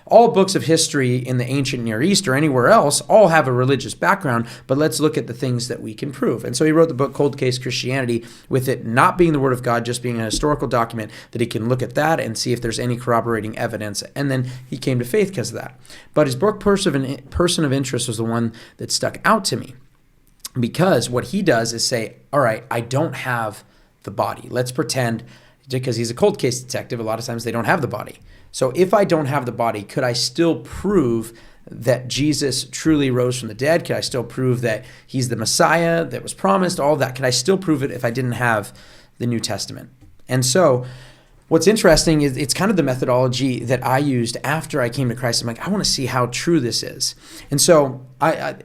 all books of history in the ancient Near East or anywhere else all have a religious background, but let's look at the things that we can prove. And so he wrote the book Cold Case Christianity, with it not being the Word of God, just being a historical document that he can look at that and see if there's any corroborating evidence. And then he came to faith because of that. But his book Person of Interest was the one that stuck out to me, because what he does is say, all right, I don't have the body. Let's pretend, because he's a cold case detective, a lot of times they don't have the body. So if I don't have the body, could I still prove that Jesus truly rose from the dead? Could I still prove that he's the Messiah that was promised? All of that. Could I still prove it if I didn't have the New Testament? And so what's interesting is it's kind of the methodology that I used after I came to Christ. I'm like, I want to see how true this is. And so I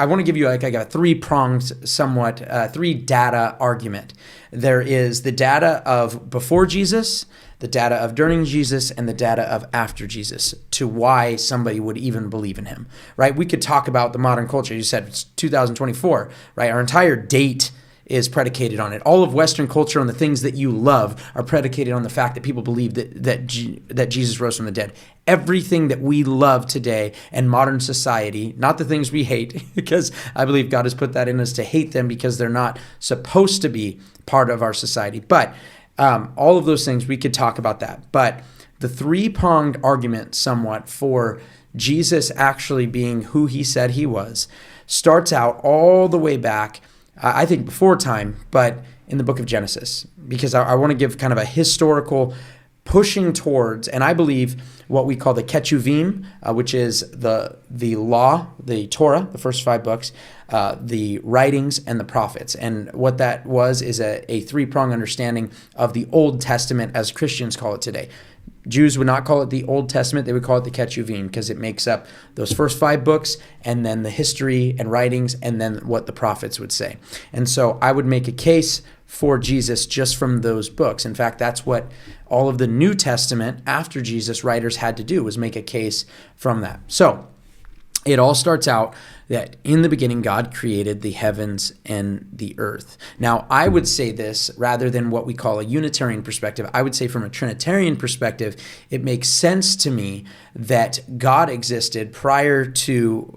want to give you like a three-pronged, somewhat three data argument. There is the data of before Jesus, the data of during Jesus, and the data of after Jesus to why somebody would even believe in him, right? We could talk about the modern culture. You said it's 2024, right? Our entire date is predicated on it. All of Western culture and the things that you love are predicated on the fact that people believe that Jesus rose from the dead. Everything that we love today and modern society, not the things we hate, because I believe God has put that in us to hate them because they're not supposed to be part of our society. But all of those things, we could talk about that. But the three-pronged argument somewhat for Jesus actually being who he said he was starts out all the way back, I think before time, but in the book of Genesis, because I want to give kind of a historical pushing towards, and I believe what we call the Ketuvim, which is the law, the Torah, the first 5 books, the writings, and the prophets. And what that was is a three-pronged understanding of the Old Testament, as Christians call it today. Jews would not call it the Old Testament, they would call it the Ketuvim, because it makes up those first 5 books and then the history and writings and then what the prophets would say. And so I would make a case for Jesus just from those books. In fact, that's what all of the New Testament after Jesus writers had to do, was make a case from that. So it all starts out that in the beginning, God created the heavens and the earth. Now, I would say this rather than what we call a Unitarian perspective. I would say from a Trinitarian perspective, it makes sense to me that God existed prior to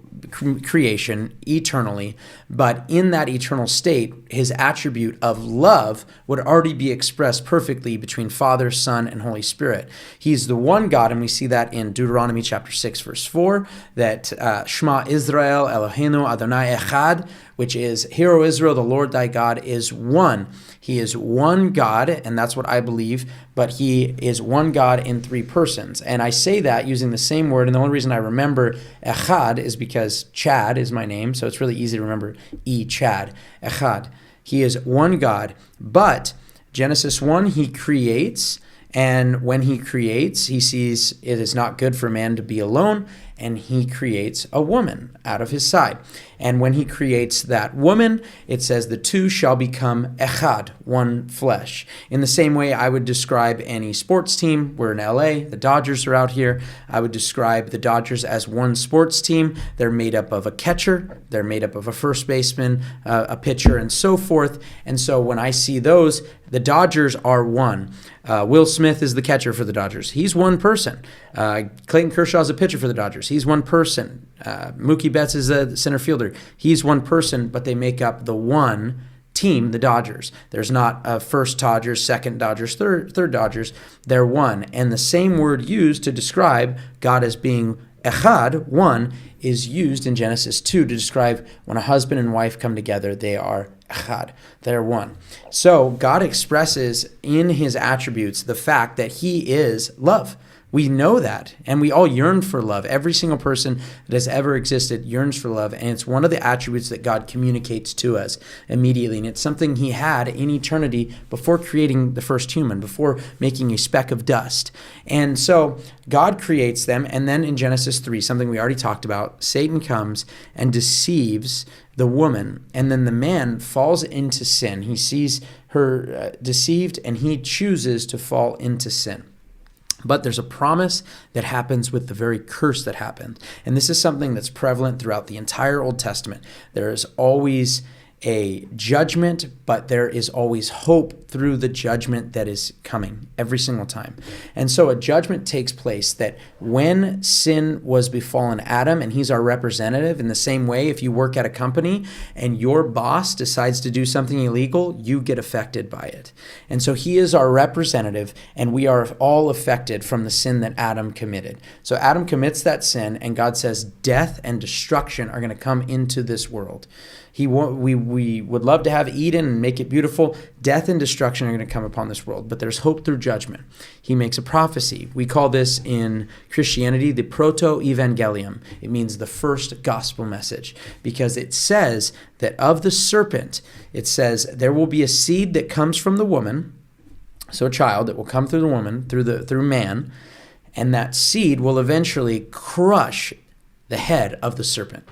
creation eternally, but in that eternal state, his attribute of love would already be expressed perfectly between Father, Son, and Holy Spirit. He's the one God, and we see that in Deuteronomy chapter 6, verse 4, that Shema Israel, Eloheinu Adonai Echad, which is, Hear, O Israel, the Lord thy God is one. He is one God, and that's what I believe, but he is one God in 3 persons. And I say that using the same word, and the only reason I remember Echad is because Chad is my name, so it's really easy to remember Chad, Echad. He is one God, but Genesis 1, he creates, and when he creates, he sees it is not good for man to be alone, and he creates a woman out of his side. And when he creates that woman, it says the two shall become echad, one flesh. In the same way, I would describe any sports team. We're in LA, the Dodgers are out here. I would describe the Dodgers as one sports team. They're made up of a catcher, they're made up of a first baseman, a pitcher, and so forth. And so when I see those, the Dodgers are one. Will Smith is the catcher for the Dodgers. He's one person. Clayton Kershaw is a pitcher for the Dodgers. He's one person. Mookie Betts is a center fielder. He's one person, but they make up the one team, the Dodgers. There's not a first Dodgers, second Dodgers, third Dodgers. They're one. And the same word used to describe God as being echad, one, is used in Genesis 2 to describe when a husband and wife come together, they are echad. They're one. So God expresses in his attributes the fact that he is love. We know that, and we all yearn for love. Every single person that has ever existed yearns for love, and it's one of the attributes that God communicates to us immediately, and it's something he had in eternity before creating the first human, before making a speck of dust. And so God creates them, and then in Genesis 3, something we already talked about, Satan comes and deceives the woman, and then the man falls into sin. He sees her deceived, and he chooses to fall into sin. But there's a promise that happens with the very curse that happened. And this is something that's prevalent throughout the entire Old Testament. There is always a judgment, but there is always hope through the judgment that is coming every single time. And so a judgment takes place that when sin was befallen Adam, and he's our representative, in the same way, if you work at a company and your boss decides to do something illegal, you get affected by it. And so he is our representative, and we are all affected from the sin that Adam committed. So Adam commits that sin, and God says death and destruction are going to come into this world. We would love to have Eden and make it beautiful. Death and destruction are going to come upon this world, but there's hope through judgment. He makes a prophecy. We call this in Christianity the proto-evangelium. It means the first gospel message, because it says that of the serpent, it says there will be a seed that comes from the woman, so a child that will come through the woman, through man, and that seed will eventually crush the head of the serpent,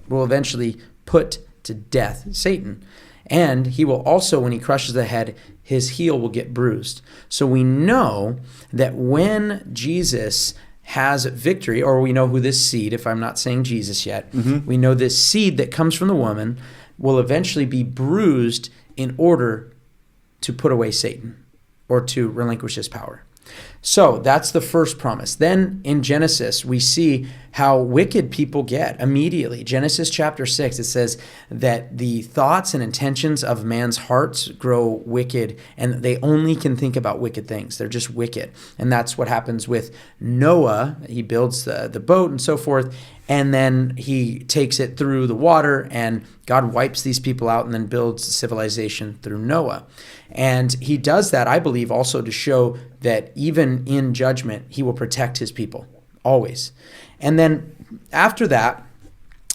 will eventually put to death Satan. And he will also, when he crushes the head, his heel will get bruised. So we know that when Jesus has victory, or we know who this seed, if I'm not saying Jesus yet, we know this seed that comes from the woman will eventually be bruised in order to put away Satan or to relinquish his power. So that's the first promise. Then in Genesis, we see how wicked people get immediately. Genesis chapter 6, it says that the thoughts and intentions of man's hearts grow wicked, and they only can think about wicked things. They're just wicked. And that's what happens with Noah. He builds the boat and so forth, and then he takes it through the water, and God wipes these people out and then builds civilization through Noah. And he does that, I believe, also to show that even in judgment, he will protect his people, always. And then after that,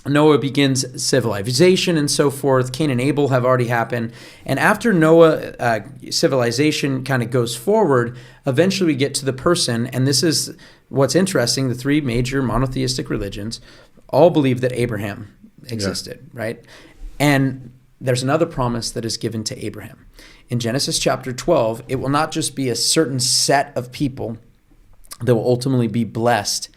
Noah begins civilization and so forth. Cain and Abel have already happened. And after Noah, civilization kind of goes forward, eventually we get to the person, and this is what's interesting, the three major monotheistic religions all believe that Abraham existed, right? And there's another promise that is given to Abraham. In Genesis chapter 12, it will not just be a certain set of people that will ultimately be blessed,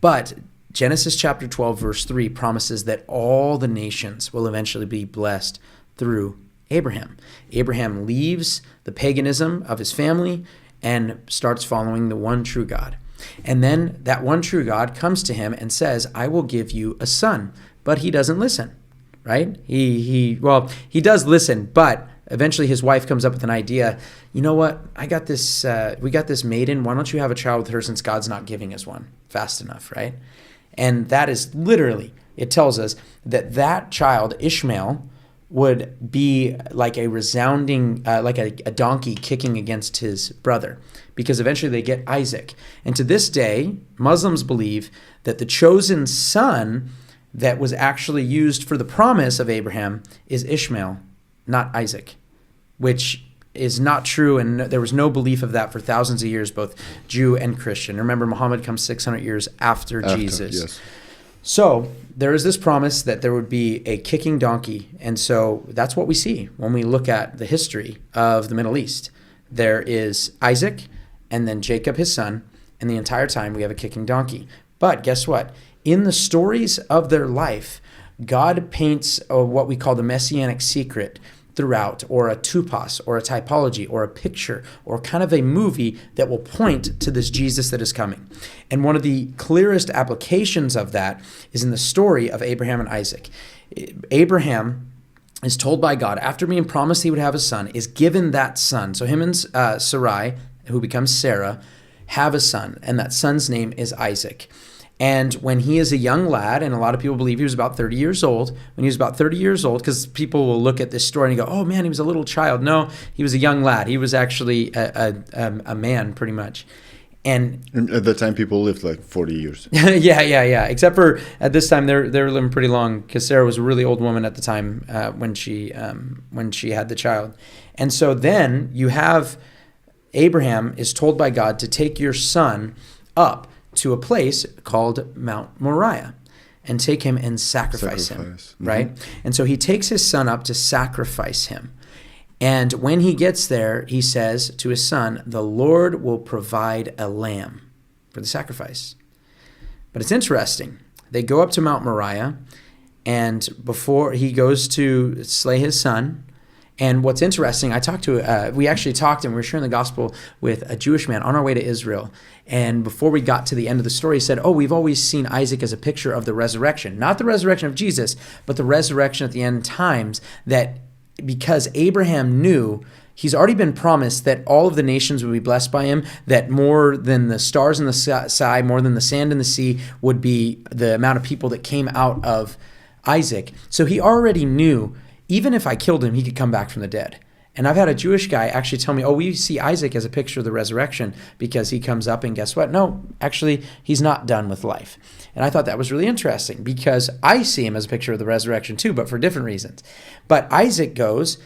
but Genesis chapter 12, verse 3 promises that all the nations will eventually be blessed through Abraham. Abraham leaves the paganism of his family and starts following the one true God. And then that one true God comes to him and says, I will give you a son. But he doesn't listen, right? He does listen, but eventually his wife comes up with an idea. You know what? We got this maiden. Why don't you have a child with her, since God's not giving us one fast enough, right? And that is literally, it tells us that child, Ishmael, would be like a resounding, like a donkey kicking against his brother, because eventually they get Isaac. And to this day, Muslims believe that the chosen son that was actually used for the promise of Abraham is Ishmael, not Isaac, which is not true, and there was no belief of that for thousands of years, both Jew and Christian. Remember, Muhammad comes 600 years after Jesus. Yes. So there is this promise that there would be a kicking donkey, and so that's what we see when we look at the history of the Middle East. There is Isaac, and then Jacob, his son, and the entire time we have a kicking donkey. But guess what? In the stories of their life, God paints what we call the messianic secret throughout, or a tupos, or a typology, or a picture, or kind of a movie that will point to this Jesus that is coming. And one of the clearest applications of that is in the story of Abraham and Isaac. Abraham is told by God, after being promised he would have a son, is given that son. So him and Sarai, who becomes Sarah, have a son, and that son's name is Isaac. And when he is a young lad, and a lot of people believe he was about 30 years old, when he was about 30 years old, because people will look at this story and go, oh man, he was a little child. No, he was a young lad. He was actually a man, pretty much. And at the time, people lived like 40 years. Yeah. Except for at this time, they were living pretty long, because Sarah was a really old woman at the time when she had the child. And so then you have Abraham is told by God to take your son up to a place called Mount Moriah and take him and sacrifice him, Mm-hmm. right? And so he takes his son up to sacrifice him. And when he gets there, he says to his son, the Lord will provide a lamb for the sacrifice. But it's interesting. They go up to Mount Moriah, And before he goes to slay his son, and what's interesting, we actually talked and we were sharing the gospel with a Jewish man on our way to Israel. And before we got to the end of the story, he said, we've always seen Isaac as a picture of the resurrection. Not the resurrection of Jesus, but the resurrection at the end times, that because Abraham knew he's already been promised that all of the nations would be blessed by him, that more than the stars in the sky, more than the sand in the sea would be the amount of people that came out of Isaac. So he already knew, even if I killed him, he could come back from the dead. And I've had a Jewish guy actually tell me, we see Isaac as a picture of the resurrection because he comes up and guess what? No, actually, he's not done with life. And I thought that was really interesting because I see him as a picture of the resurrection too, but for different reasons. But Isaac goes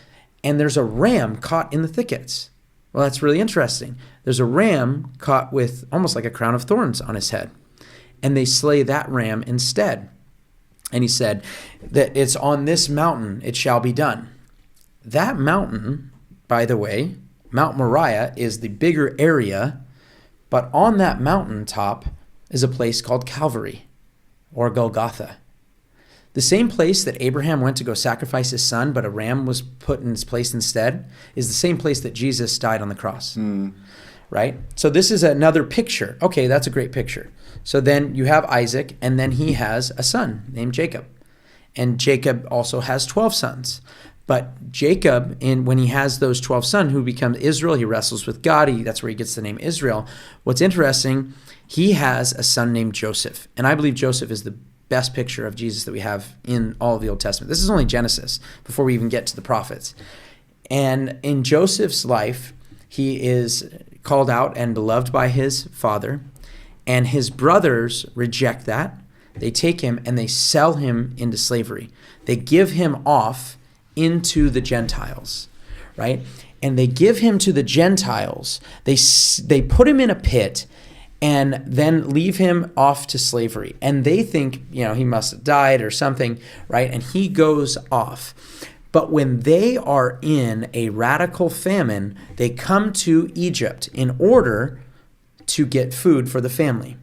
and there's a ram caught in the thickets. Well, that's really interesting. There's a ram caught with almost like a crown of thorns on his head. And they slay that ram instead. And he said that it's on this mountain it shall be done. That mountain, by the way, Mount Moriah, is the bigger area, but on that mountaintop is a place called Calvary or Golgotha. The same place that Abraham went to go sacrifice his son, but a ram was put in its place instead, is the same place that Jesus died on the cross. Right? So this is another picture. Okay, that's a great picture. So then you have Isaac, and then he has a son named Jacob. And Jacob also has 12 sons. But Jacob, when he has those 12 sons who become Israel, he wrestles with God. That's where he gets the name Israel. What's interesting, he has a son named Joseph. And I believe Joseph is the best picture of Jesus that we have in all of the Old Testament. This is only Genesis before we even get to the prophets. And in Joseph's life, he is called out and beloved by his father. And his brothers reject that. They take him and they sell him into slavery. They give him off into the Gentiles, right? And they give him to the Gentiles. They put him in a pit and then leave him off to slavery. And they think, he must have died or something, right? And he goes off. But when they are in a radical famine, they come to Egypt in order to get food for the family.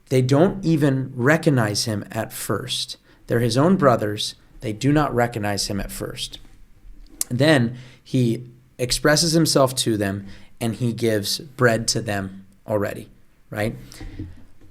They don't even recognize him at first. They're his own brothers. They do not recognize him at first. Then he expresses himself to them and he gives bread to them already, right?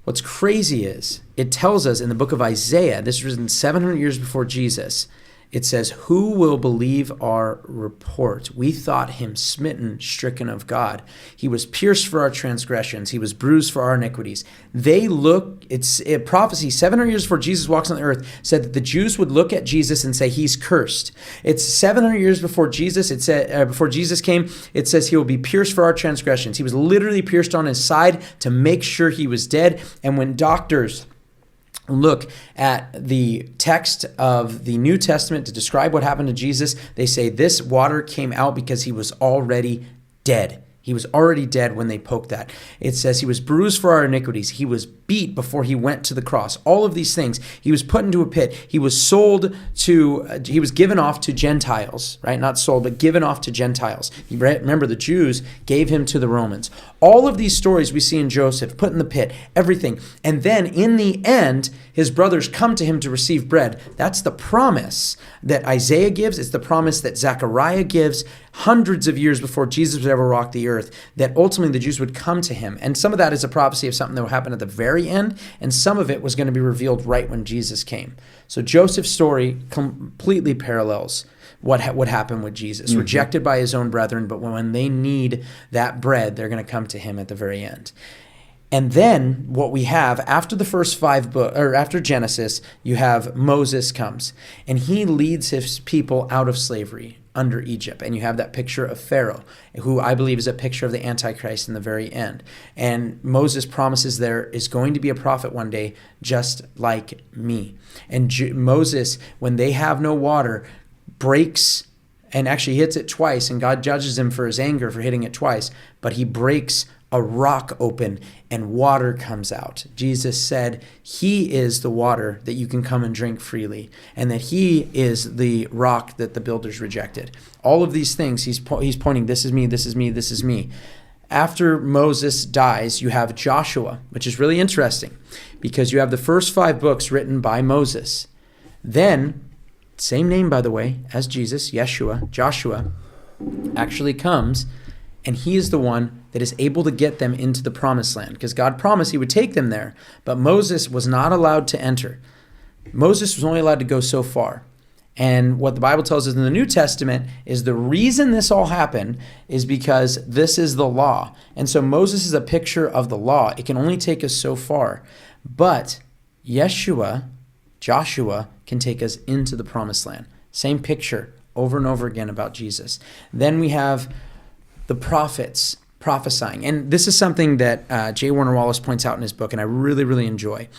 What's crazy is it tells us in the book of Isaiah, this was written 700 years before Jesus, it says, who will believe our report? We thought him smitten, stricken of God. He was pierced for our transgressions. He was bruised for our iniquities. It's a prophecy 700 years before Jesus walks on the earth said that the Jews would look at Jesus and say, he's cursed. It's 700 years before Jesus. It said, before Jesus came, it says he will be pierced for our transgressions. He was literally pierced on his side to make sure he was dead. And when doctors look at the text of the New Testament to describe what happened to Jesus, they say this water came out because he was already dead. He was already dead when they poked that. It says he was bruised for our iniquities. He was beat before he went to the cross. All of these things. He was put into a pit. He was he was given off to Gentiles, right? Not sold, but given off to Gentiles. Remember, the Jews gave him to the Romans. All of these stories we see in Joseph, put in the pit, everything. And then in the end, his brothers come to him to receive bread. That's the promise that Isaiah gives. It's the promise that Zechariah gives hundreds of years before Jesus would ever walk the earth, that ultimately the Jews would come to him. And some of that is a prophecy of something that will happen at the very end, and some of it was going to be revealed right when Jesus came. So Joseph's story completely parallels what happened with Jesus, rejected by his own brethren, but when they need that bread, they're going to come to him at the very end. And then what we have after the first 5 books, or after Genesis, you have Moses comes and he leads his people out of slavery under Egypt. And you have that picture of Pharaoh, who I believe is a picture of the Antichrist in the very end. And Moses promises there is going to be a prophet one day just like me. And Moses, when they have no water, breaks and actually hits it twice, and God judges him for his anger for hitting it twice, but he breaks a rock open and water comes out. Jesus said he is the water that you can come and drink freely, and that he is the rock that the builders rejected. All of these things he's pointing, this is me, this is me, this is me. After Moses dies, you have Joshua, which is really interesting because you have the first 5 books written by Moses. Then, same name, by the way, as Jesus, Yeshua, Joshua, actually comes, and he is the one that is able to get them into the promised land, because God promised he would take them there, but Moses was not allowed to enter. Moses was only allowed to go so far. And what the Bible tells us in the New Testament is the reason this all happened is because this is the law. And so Moses is a picture of the law. It can only take us so far. But Yeshua, Joshua, can take us into the promised land. Same picture over and over again about Jesus. Then we have the prophets prophesying. And this is something that J. Warner Wallace points out in his book, and I really, really enjoy,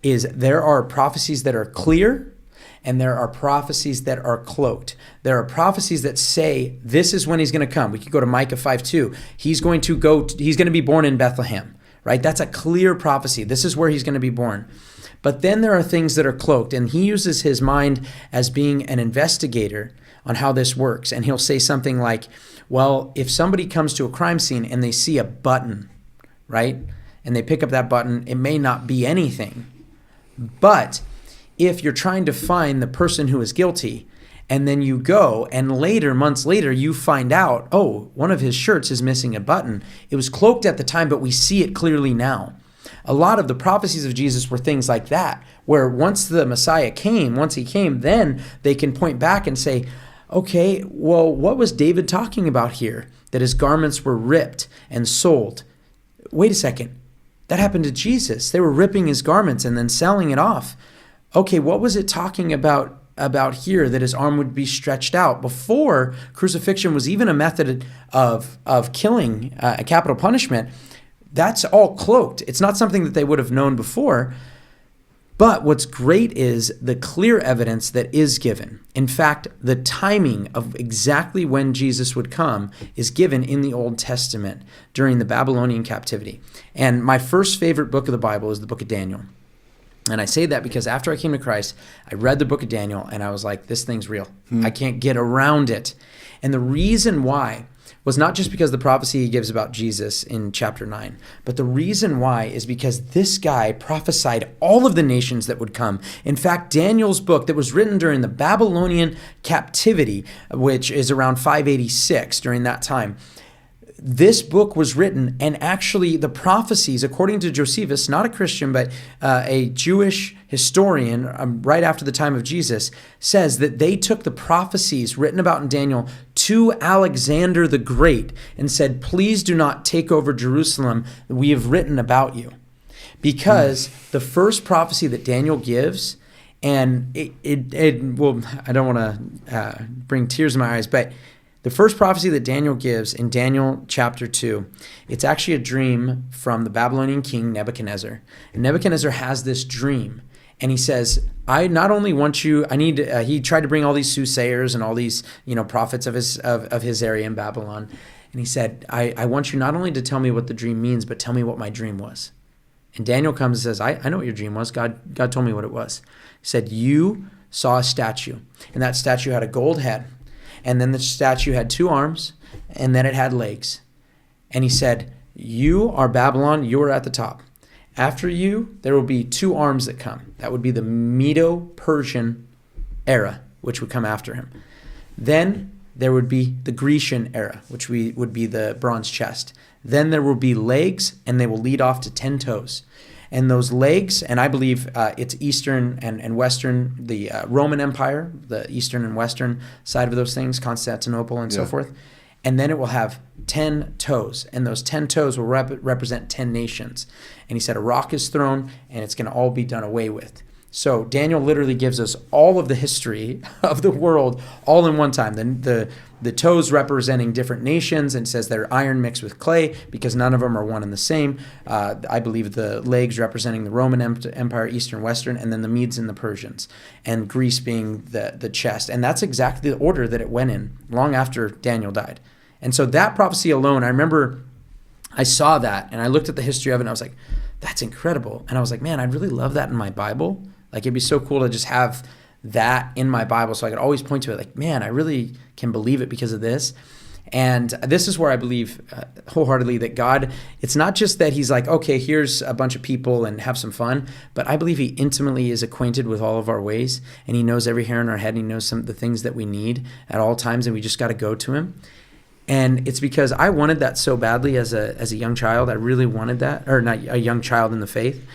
is there are prophecies that are clear, and there are prophecies that are cloaked. There are prophecies that say this is when he's going to come. We could go to Micah 5:2. He's going to be born in Bethlehem, right? That's a clear prophecy. This is where he's going to be born. But then there are things that are cloaked, and he uses his mind as being an investigator on how this works. And he'll say something like, well, if somebody comes to a crime scene and they see a button, right? And they pick up that button, it may not be anything. But if you're trying to find the person who is guilty, and then you go, and later, months later, you find out, oh, one of his shirts is missing a button. It was cloaked at the time, but we see it clearly now. A lot of the prophecies of Jesus were things like that, where once the Messiah came, then they can point back and say, okay, well, what was David talking about here? That his garments were ripped and sold. Wait a second. That happened to Jesus. They were ripping his garments and then selling it off. Okay, what was it talking about here that his arm would be stretched out? Before crucifixion was even a method of killing, a capital punishment, that's all cloaked. It's not something that they would have known before. But what's great is the clear evidence that is given. In fact, the timing of exactly when Jesus would come is given in the Old Testament during the Babylonian captivity. And my first favorite book of the Bible is the book of Daniel. And I say that because after I came to Christ, I read the book of Daniel and I was like, this thing's real. I can't get around it. And the reason why was not just because the prophecy he gives about Jesus in chapter 9, but the reason why is because this guy prophesied all of the nations that would come. In fact, Daniel's book that was written during the Babylonian captivity, which is around 586 during that time, this book was written, and actually the prophecies, according to Josephus, not a Christian, but a Jewish historian right after the time of Jesus, says that they took the prophecies written about in Daniel to Alexander the Great and said, please do not take over Jerusalem. We have written about you. Because the first prophecy that Daniel gives, and well, I don't want to bring tears in my eyes, but the first prophecy that Daniel gives in Daniel chapter 2, it's actually a dream from the Babylonian king Nebuchadnezzar. And Nebuchadnezzar has this dream, and he says, I not only want you, he tried to bring all these soothsayers and all these, prophets of his area in Babylon. And he said, I want you not only to tell me what the dream means, but tell me what my dream was. And Daniel comes and says, I know what your dream was. God told me what it was. He said, you saw a statue, and that statue had a gold head. And then the statue had 2 arms, and then it had legs. And he said, you are Babylon, you are at the top. After you, there will be 2 arms that come. That would be the Medo-Persian era, which would come after him. Then there would be the Grecian era, which would be the bronze chest. Then there will be legs, and they will lead off to 10 toes. And those legs, and I believe it's Eastern and Western, the Roman Empire, the Eastern and Western side of those things, Constantinople and so forth. And then it will have 10 toes, and those 10 toes will represent 10 nations. And he said a rock is thrown, and it's going to all be done away with. So Daniel literally gives us all of the history of the world all in one time. The toes representing different nations, and says they're iron mixed with clay because none of them are one and the same. I believe the legs representing the Roman Empire, Eastern, Western, and then the Medes and the Persians, and Greece being the chest. And that's exactly the order that it went in long after Daniel died. And so that prophecy alone, I remember I saw that and I looked at the history of it and I was like, that's incredible. And I was like, man, I'd really love that in my Bible. Like, it'd be so cool to just have that in my Bible so I could always point to it like, man, I really can believe it because of this. And this is where I believe wholeheartedly that God, it's not just that he's like, okay, here's a bunch of people and have some fun, but I believe he intimately is acquainted with all of our ways, and he knows every hair in our head, and he knows some of the things that we need at all times, and we just got to go to him. And it's because I wanted that so badly as a young child. I really wanted that, or not a young child in the faith.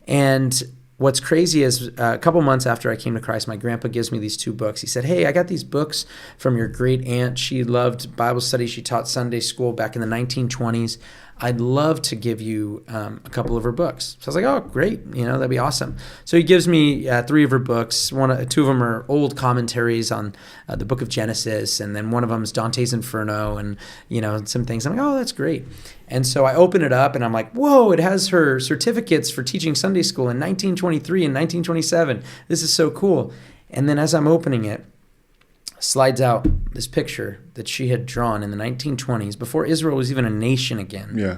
And what's crazy is a couple months after I came to Christ, my grandpa gives me these 2 books. He said, hey, I got these books from your great aunt. She loved Bible study. She taught Sunday school back in the 1920s. I'd love to give you a couple of her books. So I was like, oh, great. That'd be awesome. So he gives me 3 of her books. 2 of them are old commentaries on the book of Genesis. And then one of them is Dante's Inferno and, some things. I'm like, oh, that's great. And so I open it up and I'm like, whoa, it has her certificates for teaching Sunday school in 1923 and 1927. This is so cool. And then as I'm opening it, slides out this picture that she had drawn in the 1920s, before Israel was even a nation again. Yeah.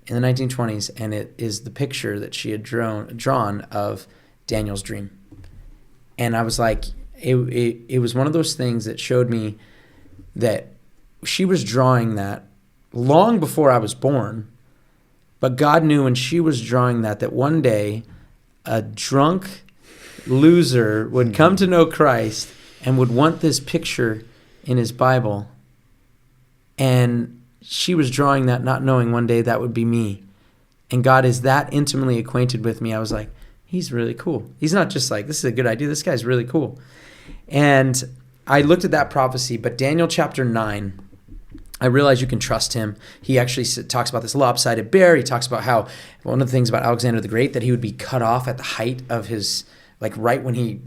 In the 1920s, and it is the picture that she had drawn of Daniel's dream. And I was like, it was one of those things that showed me that she was drawing that long before I was born, but God knew when she was drawing that one day a drunk loser would come to know Christ and would want this picture in his Bible. And she was drawing that, not knowing one day that would be me. And God is that intimately acquainted with me. I was like, he's really cool. He's not just like, this is a good idea. This guy's really cool. And I looked at that prophecy, but Daniel chapter 9, I realize you can trust him. He actually talks about this lopsided bear. He talks about how one of the things about Alexander the Great, that he would be cut off at the height of his, right when he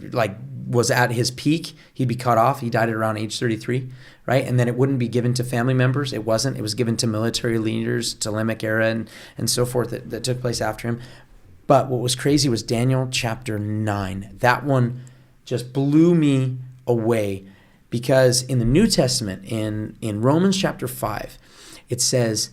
was at his peak, he'd be cut off. He died at around age 33, right? And then it wouldn't be given to family members. It wasn't. It was given to military leaders, Ptolemaic era and so forth that took place after him. But what was crazy was Daniel chapter 9. That one just blew me away, because in the New Testament, in Romans chapter 5, it says,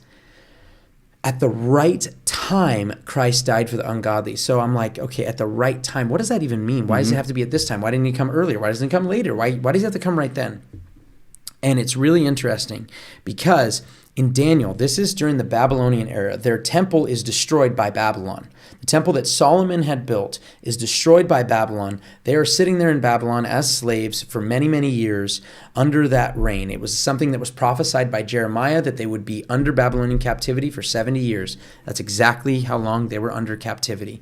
at the right time, Christ died for the ungodly. So I'm like, okay, at the right time, what does that even mean? Why does it have to be at this time? Why didn't he come earlier? Why doesn't he come later? Why does he have to come right then? And it's really interesting because in Daniel, this is during the Babylonian era. Their temple is destroyed by Babylon. The temple that Solomon had built is destroyed by Babylon. They are sitting there in Babylon as slaves for many, many years under that reign. It was something that was prophesied by Jeremiah, that they would be under Babylonian captivity for 70 years. That's exactly how long they were under captivity.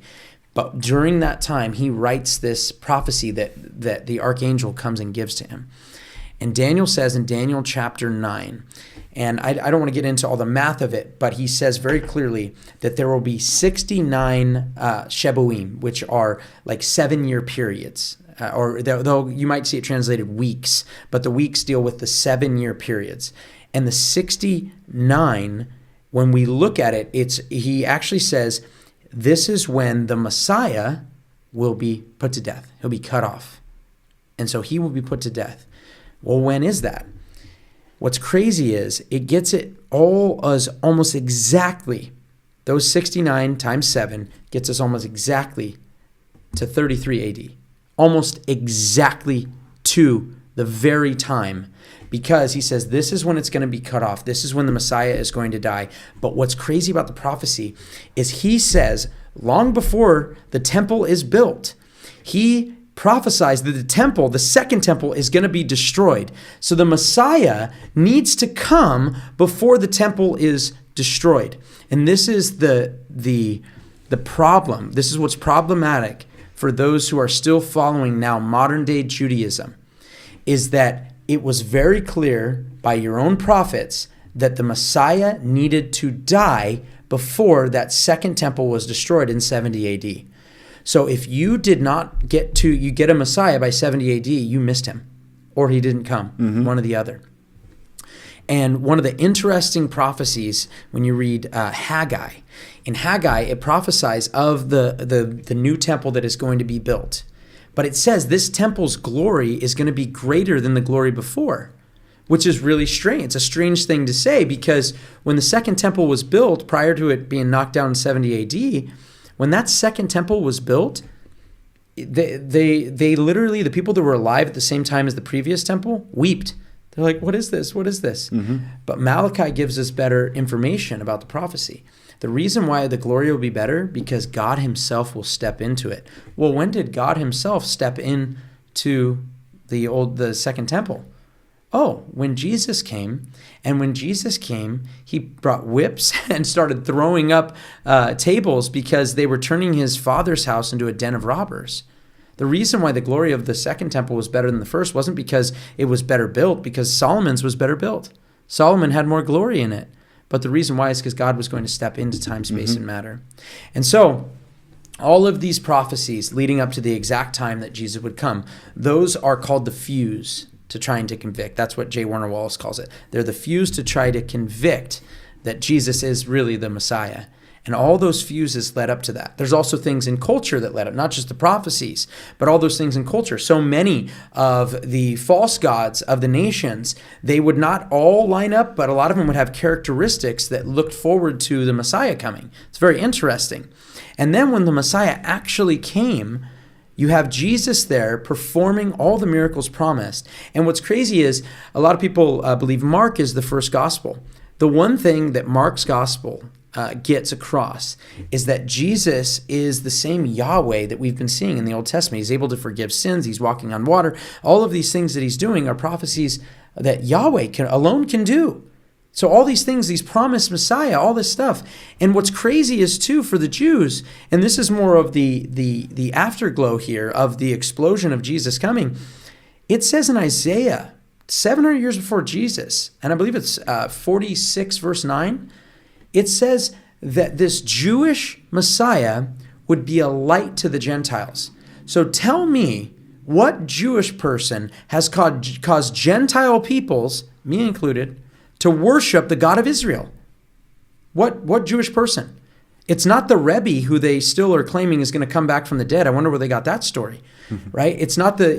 But during that time, he writes this prophecy that the archangel comes and gives to him. And Daniel says in Daniel chapter 9, and I don't want to get into all the math of it, but he says very clearly that there will be 69 Shebuim, which are like 7-year periods. Or though you might see it translated weeks, but the weeks deal with the 7-year periods. And the 69, when we look at it, he actually says this is when the Messiah will be put to death. He'll be cut off. And so he will be put to death. Well, when is that? What's crazy is it gets it all as almost exactly, those 69 times 7 gets us almost exactly to 33 AD. Almost exactly to the very time, because he says this is when it's going to be cut off. This is when the Messiah is going to die. But what's crazy about the prophecy is he says long before the temple is built, he prophesies that the temple, the second temple, is going to be destroyed. So the Messiah needs to come before the temple is destroyed. And this is the problem. This is what's problematic for those who are still following now modern day Judaism, is that it was very clear by your own prophets that the Messiah needed to die before that second temple was destroyed in 70 AD. So if you did not get a Messiah by 70 AD, you missed him, or he didn't come, one or the other. And one of the interesting prophecies when you read Haggai, in Haggai it prophesies of the new temple that is going to be built. But it says this temple's glory is going to be greater than the glory before, which is really strange. It's a strange thing to say, because when the second temple was built, prior to it being knocked down in 70 AD, when that second temple was built, they literally, the people that were alive at the same time as the previous temple, wept They're like, what is this? What is this? But Malachi gives us better information about the prophecy. The reason why the glory will be better, because God himself will step into it. Well, when did God himself step into the second temple? Oh, when Jesus came. And when Jesus came, he brought whips and started throwing up tables because they were turning his father's house into a den of robbers. The reason why the glory of the second temple was better than the first wasn't because it was better built, because Solomon's was better built. Solomon had more glory in it. But the reason why is because God was going to step into time, space, and matter. And so all of these prophecies leading up to the exact time that Jesus would come, those are called the fuse to trying to convict. That's what J. Warner Wallace calls it. They're the fuse to try to convict that Jesus is really the Messiah. And all those fuses led up to that. There's also things in culture that led up, not just the prophecies, but all those things in culture. So many of the false gods of the nations, they would not all line up, but a lot of them would have characteristics that looked forward to the Messiah coming. It's very interesting. And then when the Messiah actually came, you have Jesus there performing all the miracles promised. And what's crazy is a lot of people believe Mark is the first gospel. The one thing that Mark's gospel gets across is that Jesus is the same Yahweh that we've been seeing in the Old Testament. He's able to forgive sins. He's walking on water. All of these things that he's doing are prophecies that Yahweh alone can do. So all these things, these promised Messiah, all this stuff. And what's crazy is too for the Jews, and this is more of the afterglow here of the explosion of Jesus coming. It says in Isaiah 700 years before Jesus, and I believe it's 46 verse 9, it says that this Jewish Messiah would be a light to the Gentiles. So tell me, what Jewish person has caused Gentile peoples, me included, to worship the God of Israel? What Jewish person? It's not the Rebbe who they still are claiming is going to come back from the dead. I wonder where they got that story, right? It's not the,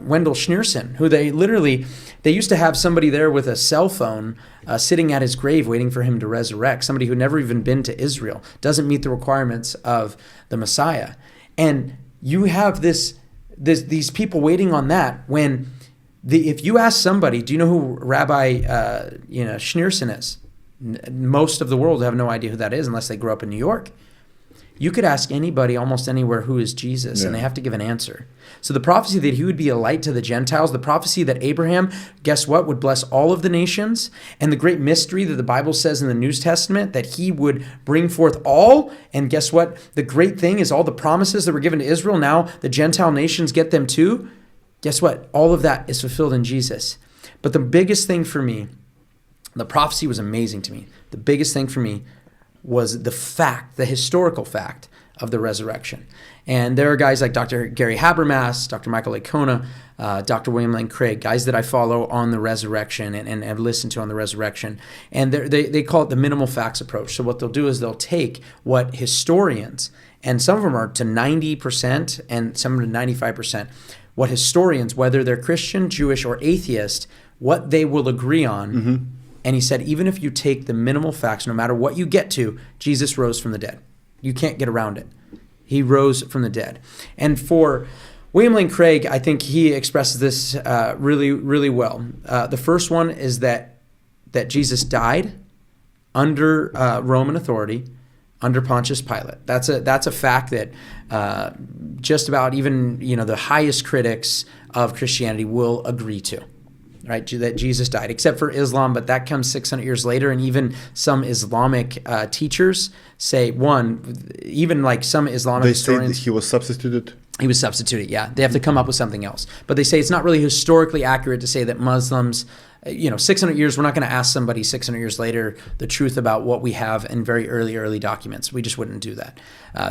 Wendell Schneerson, who they used to have somebody there with a cell phone sitting at his grave waiting for him to resurrect, somebody who never even been to Israel, doesn't meet the requirements of the Messiah. And you have these people waiting on that when if you ask somebody, do you know who Rabbi Schneerson is? Most of the world have no idea who that is unless they grew up in New York. You could ask anybody almost anywhere, who is Jesus, and they have to give an answer. So the prophecy that he would be a light to the Gentiles, the prophecy that Abraham, guess what, would bless all of the nations, and the great mystery that the Bible says in the New Testament that he would bring forth all, and guess what, the great thing is all the promises that were given to Israel, now the Gentile nations get them too. Guess what? All of that is fulfilled in Jesus. But the biggest thing for me, the prophecy was amazing to me. The biggest thing for me was the historical fact of the resurrection. And there are guys like Dr. Gary Habermas, Dr. Michael Licona, Dr. William Lane Craig, guys that I follow on the resurrection and have listened to on the resurrection. And they call it the minimal facts approach. So what they'll do is they'll take what historians, and some of them are to 90% and some are to 95%, what historians, whether they're Christian, Jewish, or atheist, what they will agree on. And he said, even if you take the minimal facts, no matter what you get to, Jesus rose from the dead. You can't get around it. He rose from the dead. And for William Lane Craig, I think he expresses this really, really well. The first one is that Jesus died under Roman authority, under Pontius Pilate. That's a fact that just about even the highest critics of Christianity will agree to. Right, that Jesus died, except for Islam, but that comes 600 years later, and even some Islamic teachers say, even like some Islamic historians... They say he was substituted? He was substituted, yeah. They have to come up with something else. But they say it's not really historically accurate to say that Muslims, 600 years, we're not going to ask somebody 600 years later the truth about what we have in very early documents. We just wouldn't do that.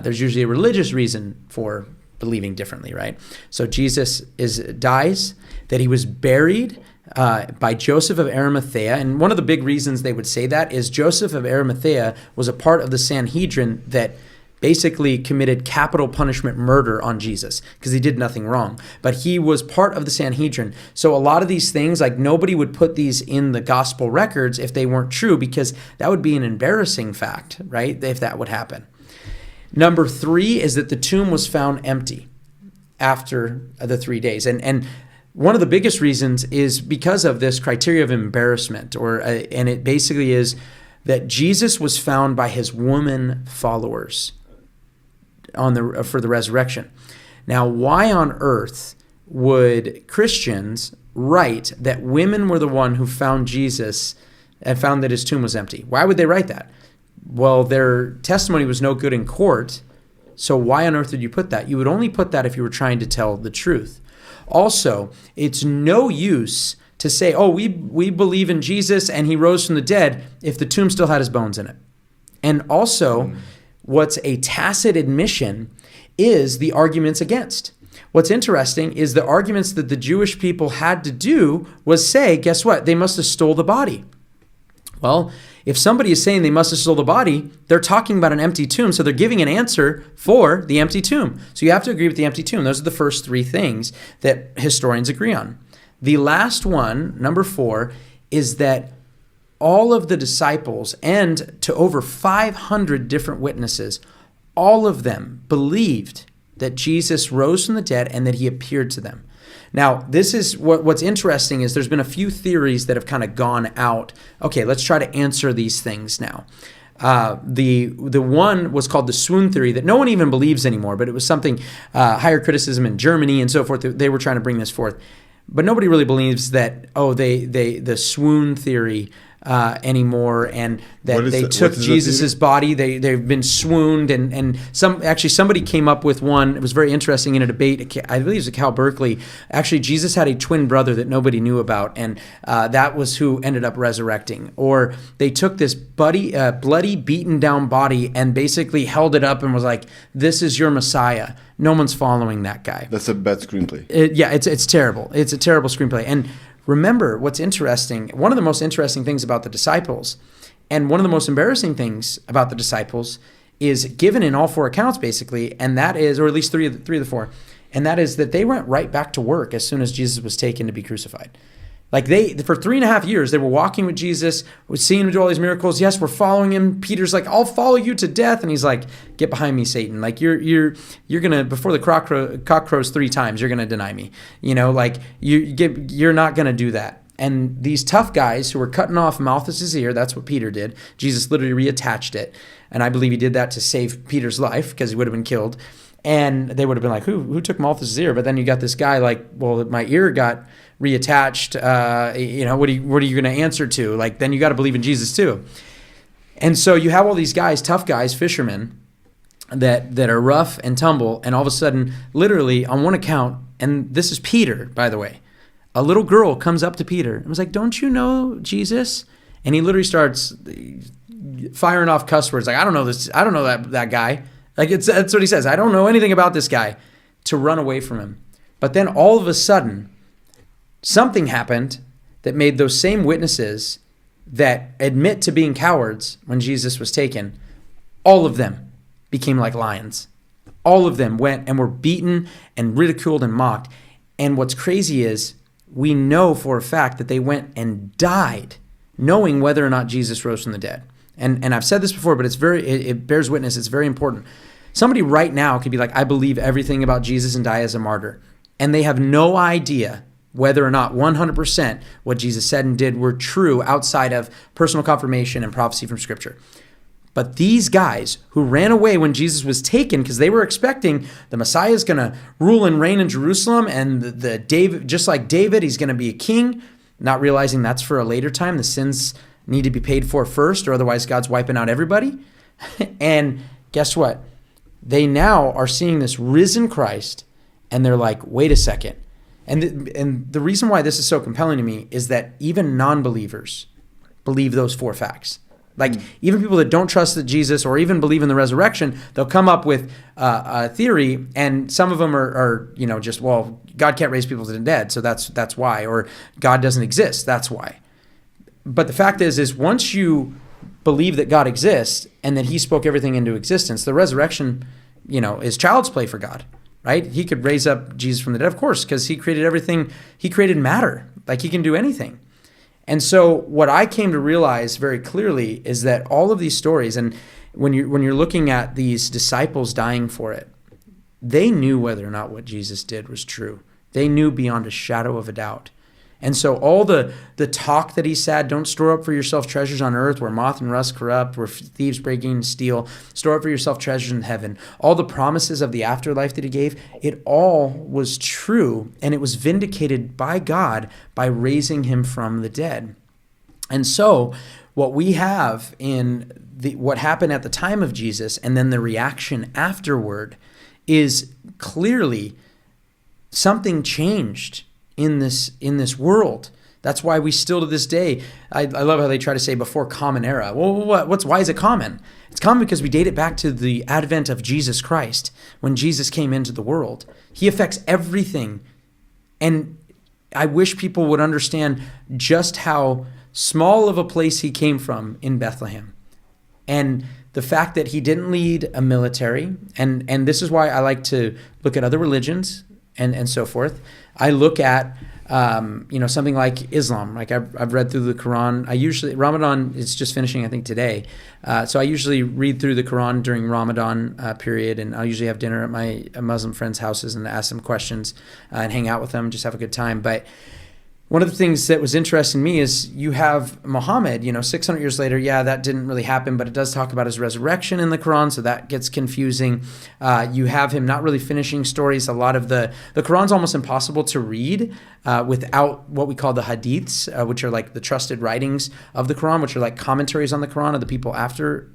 There's usually a religious reason for believing differently, right? So Jesus dies, that he was buried by Joseph of Arimathea. And one of the big reasons they would say that is Joseph of Arimathea was a part of the Sanhedrin that basically committed capital punishment murder on Jesus because he did nothing wrong. But he was part of the Sanhedrin. So a lot of these things, like nobody would put these in the gospel records if they weren't true, because that would be an embarrassing fact, right? If that would happen. Number 3 is that the tomb was found empty after the 3 days. And one of the biggest reasons is because of this criteria of embarrassment, and it basically is that Jesus was found by his woman followers for the resurrection. Now, why on earth would Christians write that women were the one who found Jesus and found that his tomb was empty? Why would they write that? Well, their testimony was no good in court, so why on earth did you put that? You would only put that if you were trying to tell the truth. Also, it's no use to say, oh, we believe in Jesus and he rose from the dead if the tomb still had his bones in it. And also, what's a tacit admission is the arguments against. What's interesting is the arguments that the Jewish people had to do was say, guess what? They must have stole the body. Well, if somebody is saying they must have stole the body, they're talking about an empty tomb, so they're giving an answer for the empty tomb. So you have to agree with the empty tomb. Those are the first three things that historians agree on. The last one, number 4, is that all of the disciples and to over 500 different witnesses, all of them believed that Jesus rose from the dead and that he appeared to them. Now, this is what's interesting is there's been a few theories that have kind of gone out. Okay, let's try to answer these things now. The one was called the swoon theory that no one even believes anymore, but it was something, higher criticism in Germany and so forth. They were trying to bring this forth. But nobody really believes that, the swoon theory anymore, and that they took Jesus's body. They've been swooned, and somebody came up with one. It was very interesting in a debate. I believe it was at Cal Berkeley. Actually, Jesus had a twin brother that nobody knew about, and that was who ended up resurrecting. Or they took this bloody, beaten down body and basically held it up and was like, "This is your Messiah." No one's following that guy. That's a bad screenplay. It's terrible. It's a terrible screenplay. And remember, what's interesting, one of the most interesting things about the disciples, and one of the most embarrassing things about the disciples, is given in all 4 accounts, basically, and that is, or at least three of the 4, and that is that they went right back to work as soon as Jesus was taken to be crucified. Like for 3.5 years, they were walking with Jesus, seeing him do all these miracles. Yes, we're following him. Peter's like, "I'll follow you to death," and he's like, "Get behind me, Satan! Like you're gonna, before the cock crows 3 times, you're gonna deny me. You're not gonna do that." And these tough guys who were cutting off Malchus's ear, that's what Peter did. Jesus literally reattached it, and I believe he did that to save Peter's life because he would have been killed. And they would have been like, "Who took Malchus's ear?" But then you got this guy like, "Well, my ear got reattached, what are you going to answer to?" Like, then you got to believe in Jesus too. And so you have all these guys, tough guys, fishermen, that are rough and tumble, and all of a sudden, literally on one account, and this is Peter, by the way, a little girl comes up to Peter and was like, "Don't you know Jesus?" And he literally starts firing off cuss words like, "I don't know this, I don't know that guy." Like that's what he says. "I don't know anything about this guy," to run away from him. But then all of a sudden, something happened that made those same witnesses that admit to being cowards when Jesus was taken, all of them became like lions. All of them went and were beaten and ridiculed and mocked. And what's crazy is we know for a fact that they went and died knowing whether or not Jesus rose from the dead. And I've said this before, but it bears witness. It's very important. Somebody right now could be like, "I believe everything about Jesus," and die as a martyr. And they have no idea whether or not 100% what Jesus said and did were true outside of personal confirmation and prophecy from Scripture. But these guys who ran away when Jesus was taken because they were expecting the Messiah is going to rule and reign in Jerusalem, and the David, just like David, he's going to be a king, not realizing that's for a later time. The sins need to be paid for first, or otherwise God's wiping out everybody. And guess what? They now are seeing this risen Christ, and they're like, "Wait a second." And the reason why this is so compelling to me is that even non-believers believe those 4 facts. Like even people that don't trust that Jesus or even believe in the resurrection, they'll come up with a theory, and some of them are just, well, God can't raise people to the dead, so that's why, or God doesn't exist, that's why. But the fact is once you believe that God exists and that he spoke everything into existence, the resurrection, is child's play for God. Right? He could raise up Jesus from the dead, of course, because he created everything. He created matter. Like he can do anything. And so what I came to realize very clearly is that all of these stories, and when you're looking at these disciples dying for it, they knew whether or not what Jesus did was true. They knew beyond a shadow of a doubt. And so all the talk that he said, don't store up for yourself treasures on earth where moth and rust corrupt, where thieves break in and steal, store up for yourself treasures in heaven. All the promises of the afterlife that he gave, it all was true, and it was vindicated by God by raising him from the dead. And so what we have in what happened at the time of Jesus and then the reaction afterward is clearly something changed in this world. That's why we still to this day, I love how they try to say before common era. Well, why is it common? It's common because we date it back to the advent of Jesus Christ, when Jesus came into the world. He affects everything. And I wish people would understand just how small of a place he came from in Bethlehem. And the fact that he didn't lead a military, and this is why I like to look at other religions and so forth. I look at something like Islam. Like I've read through the Quran. Ramadan is just finishing, I think, today. So I usually read through the Quran during Ramadan period, and I'll usually have dinner at my Muslim friends' houses and ask them questions and hang out with them, just have a good time. But one of the things that was interesting to me is you have Muhammad, 600 years later. Yeah, that didn't really happen, but it does talk about his resurrection in the Quran, so that gets confusing. You have him not really finishing stories. A lot of the Quran's almost impossible to read without what we call the hadiths, which are like the trusted writings of the Quran, which are like commentaries on the Quran of the people after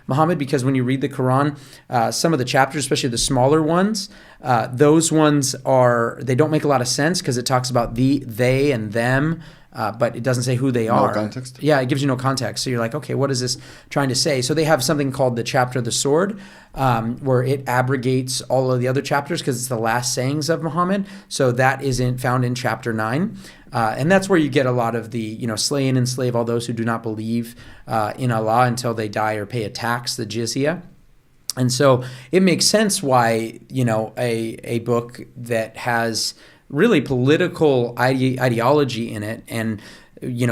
Muhammad. Because when you read the Quran, some of the chapters, especially the smaller ones, those ones they don't make a lot of sense because it talks about they and them, but it doesn't say who they are. No context? Yeah, it gives you no context. So you're like, okay, what is this trying to say? So they have something called the chapter of the sword, where it abrogates all of the other chapters because it's the last sayings of Muhammad. So that isn't found in chapter 9. And that's where you get a lot of the, slay and enslave all those who do not believe in Allah until they die or pay a tax, the jizya. And so it makes sense why, a book that has really political ideology in it and,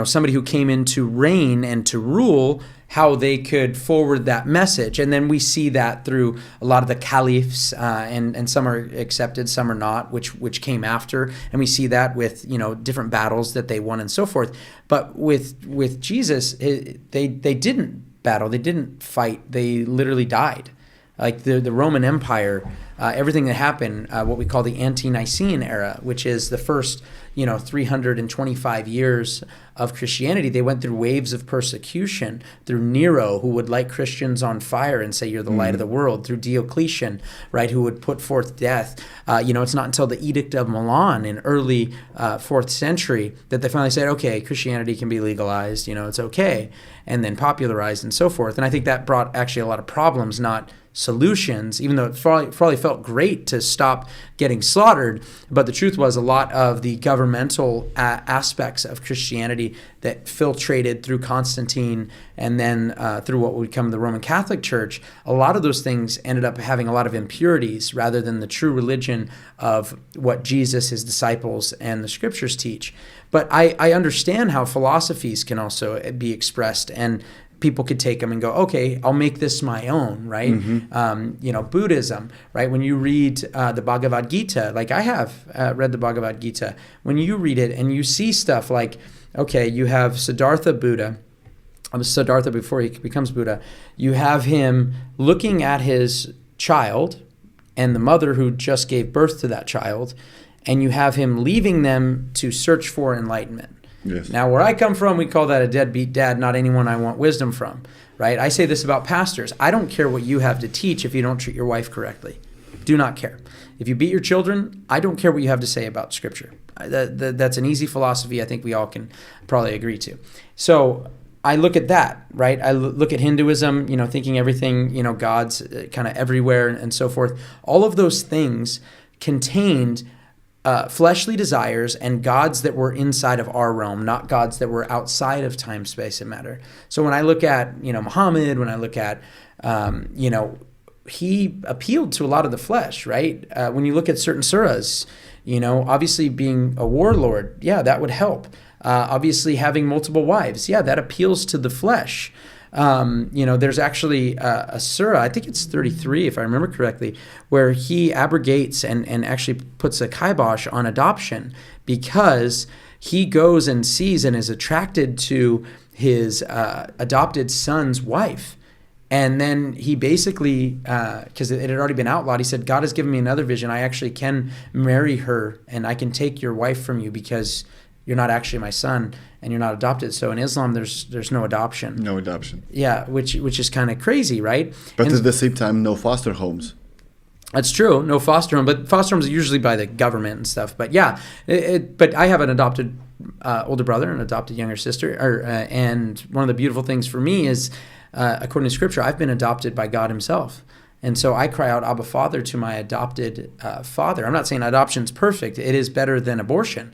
somebody who came in to reign and to rule, how they could forward that message. And then we see that through a lot of the caliphs, and some are accepted, some are not, which came after. And we see that with, different battles that they won and so forth. But with Jesus, they didn't battle, they didn't fight, they literally died. Like the Roman Empire, everything that happened, what we call the Ante-Nicene era, which is the first, 325 years of Christianity, they went through waves of persecution through Nero, who would light Christians on fire and say, you're the light of the world, through Diocletian, right, who would put forth death. It's not until the Edict of Milan in early 4th century that they finally said, okay, Christianity can be legalized, it's okay, and then popularized and so forth. And I think that brought actually a lot of problems, not solutions, even though it probably felt great to stop getting slaughtered. But the truth was a lot of the governmental aspects of Christianity that filtrated through Constantine and then through what would become the Roman Catholic Church, a lot of those things ended up having a lot of impurities rather than the true religion of what Jesus, his disciples, and the scriptures teach. But I understand how philosophies can also be expressed, and people could take them and go, okay, I'll make this my own, right? Mm-hmm. Buddhism, right? When you read the Bhagavad Gita, like I have read the Bhagavad Gita, when you read it and you see stuff like, okay, you have Siddhartha before he becomes Buddha, you have him looking at his child and the mother who just gave birth to that child, and you have him leaving them to search for enlightenment. Yes. Now, where I come from, we call that a deadbeat dad, not anyone I want wisdom from, right? I say this about pastors. I don't care what you have to teach if you don't treat your wife correctly. Do not care. If you beat your children, I don't care what you have to say about Scripture. That's an easy philosophy I think we all can probably agree to. So I look at that, right? I look at Hinduism, thinking everything, God's kind of everywhere and so forth. All of those things contained fleshly desires and gods that were inside of our realm, not gods that were outside of time, space, and matter. So when I look at, Muhammad, when I look at, he appealed to a lot of the flesh, right? When you look at certain surahs, obviously being a warlord, yeah, that would help. Obviously having multiple wives, yeah, that appeals to the flesh. There's actually a surah, I think it's 33 if I remember correctly, where he abrogates and actually puts a kibosh on adoption because he goes and sees and is attracted to his adopted son's wife. And then he basically, because it had already been outlawed, he said, God has given me another vision. I actually can marry her and I can take your wife from you because you're not actually my son and you're not adopted. So in Islam, there's no adoption. No adoption. Yeah, which is kind of crazy, right? But at the same time, no foster homes. That's true. No foster home, but foster homes are usually by the government and stuff. But yeah, but I have an adopted older brother and an adopted younger sister. And one of the beautiful things for me is, according to Scripture, I've been adopted by God Himself. And so I cry out, Abba, Father, to my adopted father. I'm not saying adoption's perfect. It is better than abortion.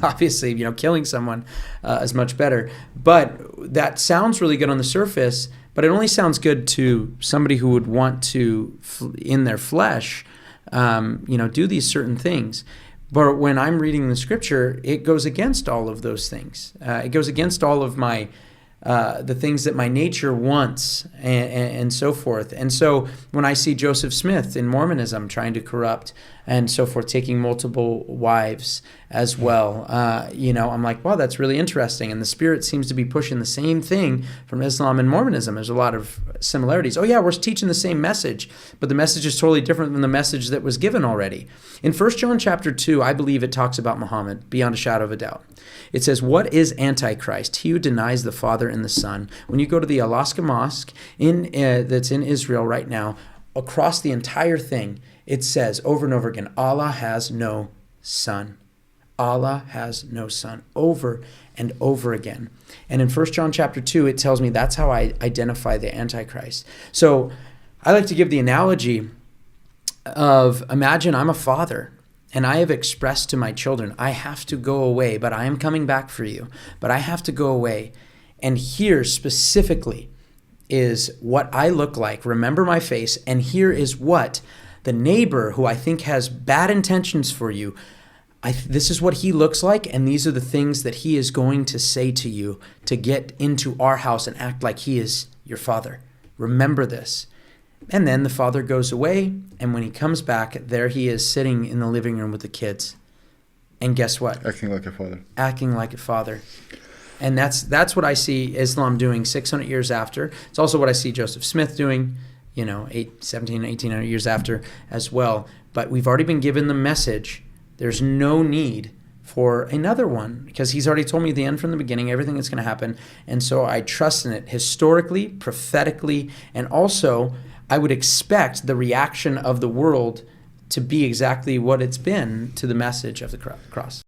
Obviously, killing someone is much better. But that sounds really good on the surface, but it only sounds good to somebody who would want to, in their flesh, do these certain things. But when I'm reading the Scripture, it goes against all of those things. It goes against all of my the things that my nature wants and so forth. And so when I see Joseph Smith in Mormonism trying to corrupt and so forth, taking multiple wives as well, I'm like, wow, that's really interesting. And the Spirit seems to be pushing the same thing from Islam and Mormonism. There's a lot of similarities. Oh yeah, we're teaching the same message, but the message is totally different than the message that was given already. In 1 John chapter 2, I believe it talks about Muhammad beyond a shadow of a doubt. It says, what is Antichrist? He who denies the Father and the Son. When you go to the Alaska Mosque that's in Israel right now, across the entire thing, it says over and over again, Allah has no son. Allah has no son, over and over again. And in 1 John chapter 2, it tells me that's how I identify the Antichrist. So I like to give the analogy of, imagine I'm a father, and I have expressed to my children, I have to go away, but I am coming back for you. But I have to go away. And here specifically is what I look like. Remember my face. And here is what the neighbor who I think has bad intentions for you, this is what he looks like. And these are the things that he is going to say to you to get into our house and act like he is your father. Remember this. And then the father goes away, and when he comes back, there he is sitting in the living room with the kids. And guess what? Acting like a father. Acting like a father. And that's what I see Islam doing 600 years after. It's also what I see Joseph Smith doing, 1800 years after as well. But we've already been given the message. There's no need for another one, because he's already told me the end from the beginning, everything that's going to happen. And so I trust in it historically, prophetically, and also I would expect the reaction of the world to be exactly what it's been to the message of the cross.